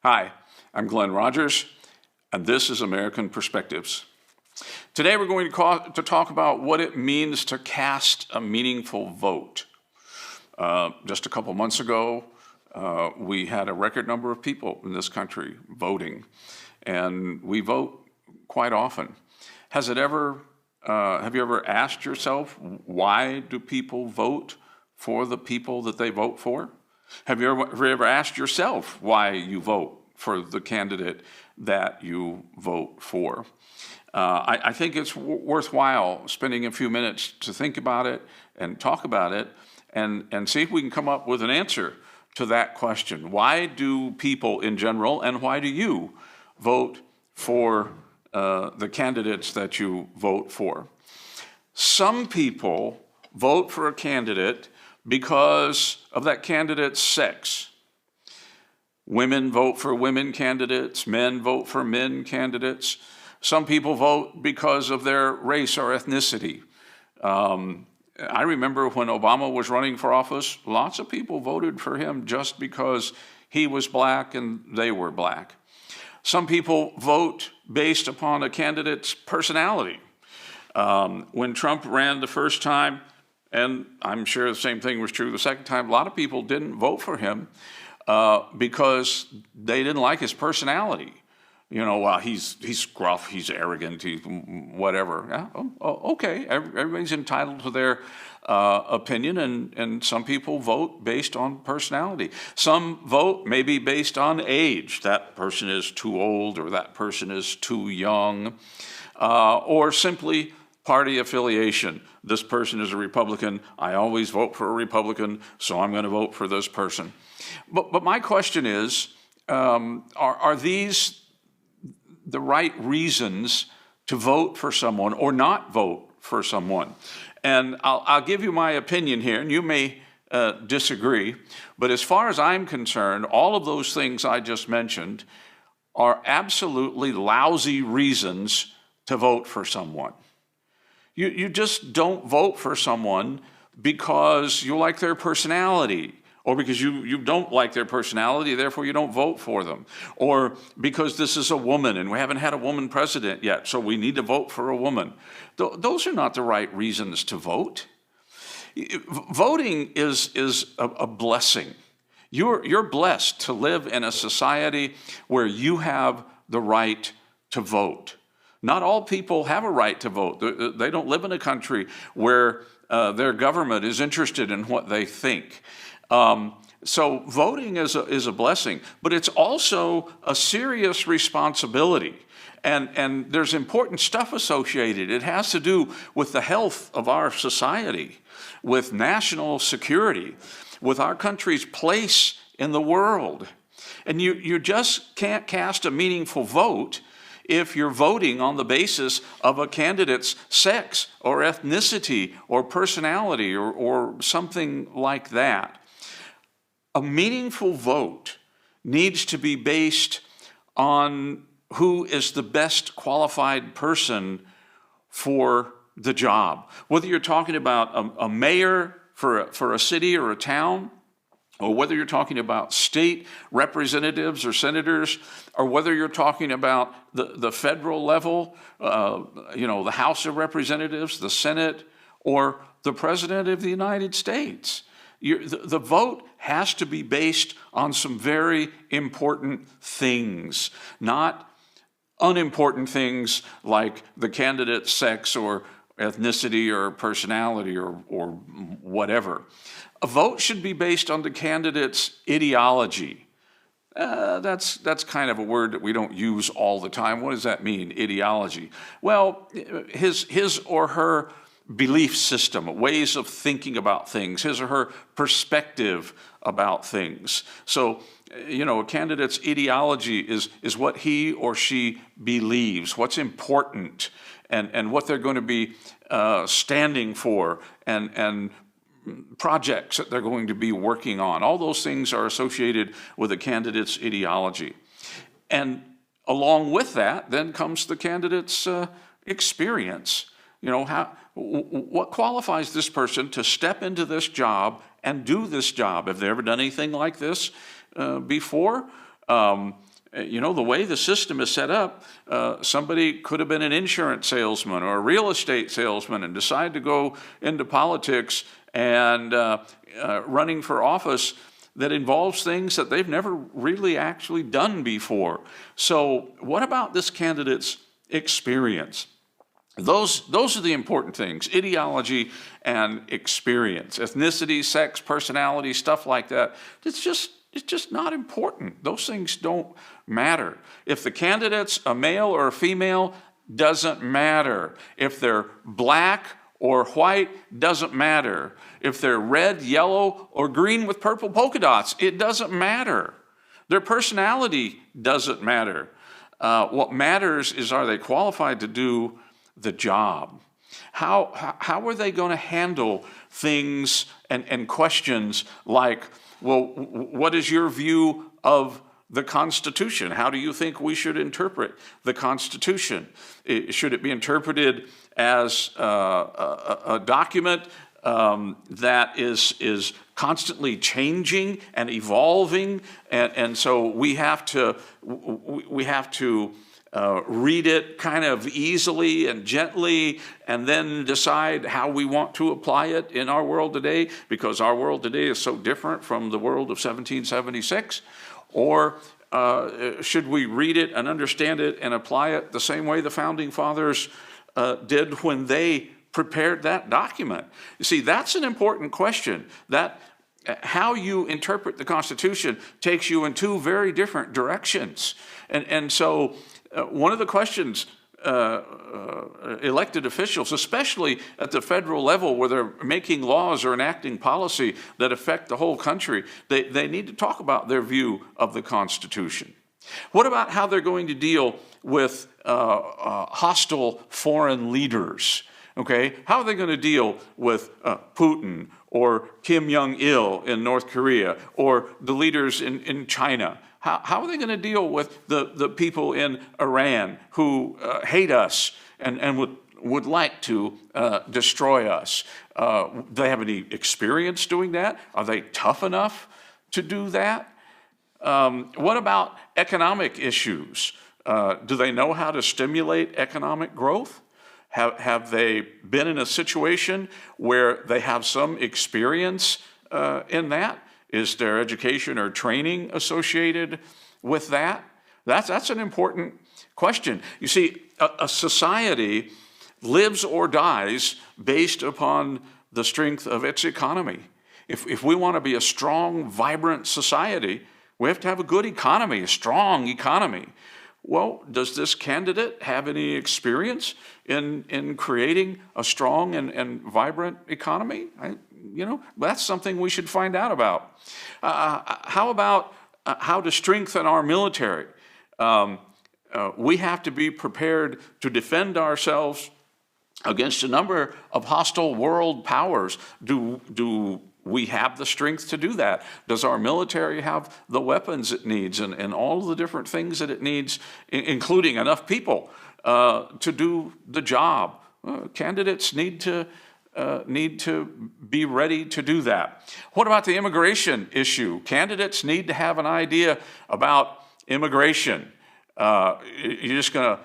Hi, I'm Glenn Rogers, and this is American Perspectives. Today we're going to talk about what it means to cast a meaningful vote. Just a couple months ago, we had a record number of people in this country voting, and we vote quite often. Have you ever asked yourself, why do people vote for the people that they vote for? Have you ever asked yourself why you vote for the candidate that you vote for? I think it's worthwhile spending a few minutes to think about it and talk about it and see if we can come up with an answer to that question. Why do people in general, and why do you vote for the candidates that you vote for? Some people vote for a candidate because of that candidate's sex. Women vote for women candidates, men vote for men candidates. Some people vote because of their race or ethnicity. I remember when Obama was running for office, lots of people voted for him just because he was black and they were black. Some people vote based upon a candidate's personality. When Trump ran the first time, and I'm sure the same thing was true the second time, a lot of people didn't vote for him because they didn't like his personality. You know, well, he's gruff, he's arrogant, he's whatever. Yeah, okay, everybody's entitled to their opinion, and some people vote based on personality. Some vote maybe based on age. That person is too old, or that person is too young, or simply party affiliation. This person is a Republican. I always vote for a Republican, so I'm going to vote for this person. But my question is, are these the right reasons to vote for someone or not vote for someone? And I'll give you my opinion here, and you may disagree, but as far as I'm concerned, all of those things I just mentioned are absolutely lousy reasons to vote for someone. You just don't vote for someone because you like their personality, or because you don't like their personality, therefore you don't vote for them, or because this is a woman and we haven't had a woman president yet, so we need to vote for a woman. Those are not the right reasons to vote. Voting is a blessing. You're blessed to live in a society where you have the right to vote. Not all people have a right to vote. They don't live in a country where their government is interested in what they think. So voting is a blessing, but it's also a serious responsibility. And there's important stuff associated. It has to do with the health of our society, with national security, with our country's place in the world. And you just can't cast a meaningful vote if you're voting on the basis of a candidate's sex or ethnicity or personality or something like that. A meaningful vote needs to be based on who is the best qualified person for the job. Whether you're talking about a mayor for a city or a town, or whether you're talking about state representatives or senators, or whether you're talking about the federal level, the House of Representatives, the Senate, or the President of the United States. The vote has to be based on some very important things, not unimportant things like the candidate's sex or ethnicity or personality or whatever. A vote should be based on the candidate's ideology. That's kind of a word that we don't use all the time. What does that mean, ideology? Well, his or her belief system, ways of thinking about things, his or her perspective about things. So, a candidate's ideology is what he or she believes, what's important, and what they're going to be standing for, and projects that they're going to be working on. All those things are associated with a candidate's ideology. And along with that, then comes the candidate's experience. What qualifies this person to step into this job and do this job? Have they ever done anything like this before? The way the system is set up, somebody could have been an insurance salesman or a real estate salesman and decide to go into politics and running for office that involves things that they've never really actually done before. So what about this candidate's experience? Those are the important things: ideology and experience. Ethnicity, sex, personality, stuff like that. It's just not important. Those things don't matter. If the candidate's a male or a female, doesn't matter. If they're black or white, doesn't matter. If they're red, yellow, or green with purple polka dots, it doesn't matter. Their personality doesn't matter. What matters is, are they qualified to do the job? How are they going to handle things and questions like, well, what is your view of the Constitution? How do you think we should interpret the Constitution? Should it be interpreted as a document that is constantly changing and evolving, and so we have to read it kind of easily and gently, and then decide how we want to apply it in our world today, because our world today is so different from the world of 1776? Or should we read it and understand it and apply it the same way the Founding Fathers did when they prepared that document? You see, that's an important question. That how you interpret the Constitution takes you in two very different directions. And so one of the questions elected officials, especially at the federal level where they're making laws or enacting policy that affect the whole country, they need to talk about their view of the Constitution. What about how they're going to deal with hostile foreign leaders? Okay, how are they going to deal with Putin or Kim Jong-il in North Korea, or the leaders in China? How are they going to deal with the people in Iran who hate us and would like to destroy us? Do they have any experience doing that? Are they tough enough to do that? What about economic issues? Do they know how to stimulate economic growth? Have they been in a situation where they have some experience in that? Is there education or training associated with that? That's an important question. You see, a society lives or dies based upon the strength of its economy. If we want to be a strong, vibrant society, we have to have a good economy, a strong economy. Well, does this candidate have any experience in creating a strong and vibrant economy? That's something we should find out about. How about how to strengthen our military? We have to be prepared to defend ourselves against a number of hostile world powers. Do we have the strength to do that? Does our military have the weapons it needs and all the different things that it needs, including enough people to do the job? Candidates need to be ready to do that. What about the immigration issue? Candidates need to have an idea about immigration. You're just going to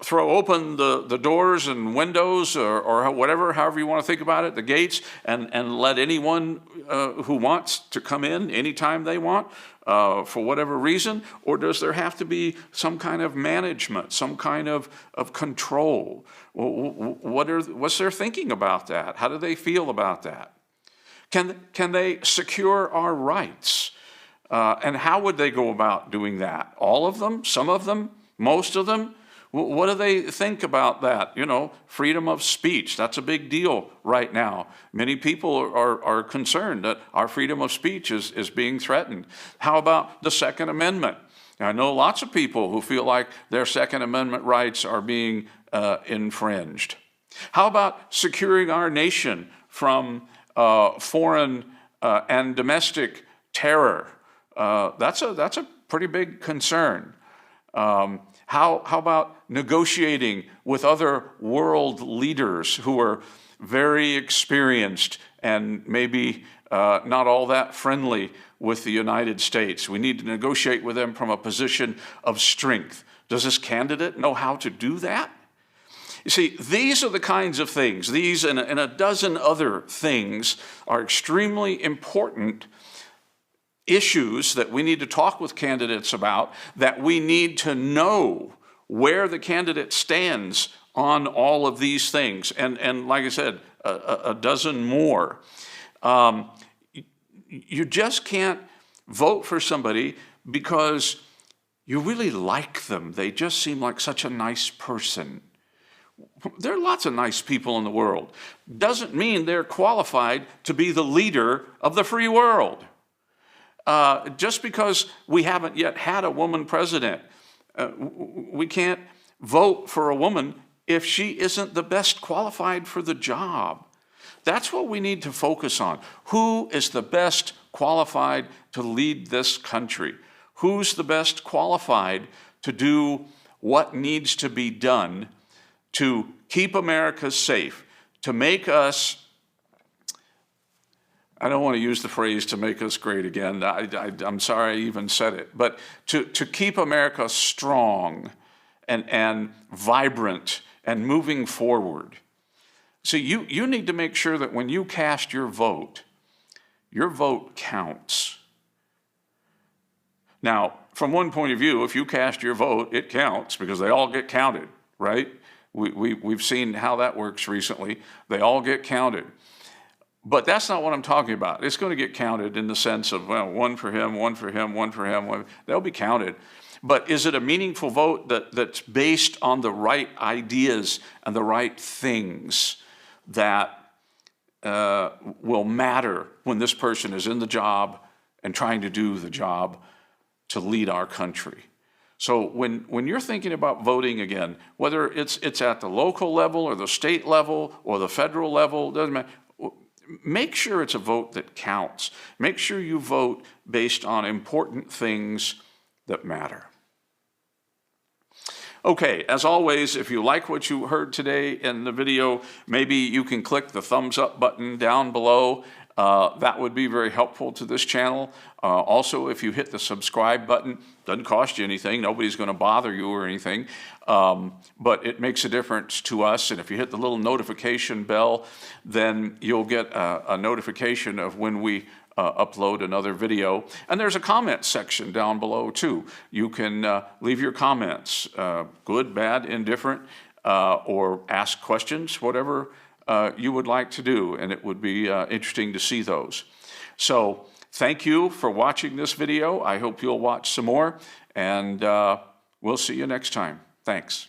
throw open the doors and windows or whatever, however you want to think about it, the gates, and let anyone who wants to come in anytime they want for whatever reason? Or does there have to be some kind of management, some kind of control? What's their thinking about that? How do they feel about that? Can they secure our rights? And how would they go about doing that? All of them? Some of them? Most of them? What do they think about that? Freedom of speech, that's a big deal right now. Many people are concerned that our freedom of speech is being threatened. How about the Second Amendment? I know lots of people who feel like their Second Amendment rights are being infringed. How about securing our nation from foreign and domestic terror? That's a pretty big concern. How about negotiating with other world leaders who are very experienced and maybe not all that friendly with the United States. We need to negotiate with them from a position of strength. Does this candidate know how to do that? You see, these are the kinds of things, these and a dozen other things are extremely important issues that we need to talk with candidates about, that we need to know where the candidate stands on all of these things. And like I said, a dozen more. You just can't vote for somebody because you really like them. They just seem like such a nice person. There are lots of nice people in the world. Doesn't mean they're qualified to be the leader of the free world. Just because we haven't yet had a woman president, we can't vote for a woman if she isn't the best qualified for the job. That's what we need to focus on. Who is the best qualified to lead this country? Who's the best qualified to do what needs to be done to keep America safe, to make us, I don't want to use the phrase to make us great again. I'm sorry I even said it, but to keep America strong and vibrant and moving forward. So you need to make sure that when you cast your vote counts. Now, from one point of view, if you cast your vote, it counts because they all get counted, right? We've seen how that works recently. They all get counted. But that's not what I'm talking about. It's going to get counted in the sense of, well, one for him, one for him, one for him. They'll be counted. But is it a meaningful vote that's based on the right ideas and the right things that will matter when this person is in the job and trying to do the job to lead our country? So when you're thinking about voting again, whether it's at the local level or the state level or the federal level, doesn't matter. Make sure it's a vote that counts. Make sure you vote based on important things that matter. Okay, as always, if you like what you heard today in the video, maybe you can click the thumbs up button down below. That would be very helpful to this channel. Also, if you hit the subscribe button, doesn't cost you anything. Nobody's going to bother you or anything, but it makes a difference to us. And if you hit the little notification bell, then you'll get a notification of when we upload another video. And there's a comment section down below too. You can leave your comments, good, bad, indifferent, or ask questions, whatever you would like to do, and it would be interesting to see those. So thank you for watching this video. I hope you'll watch some more, and we'll see you next time. Thanks.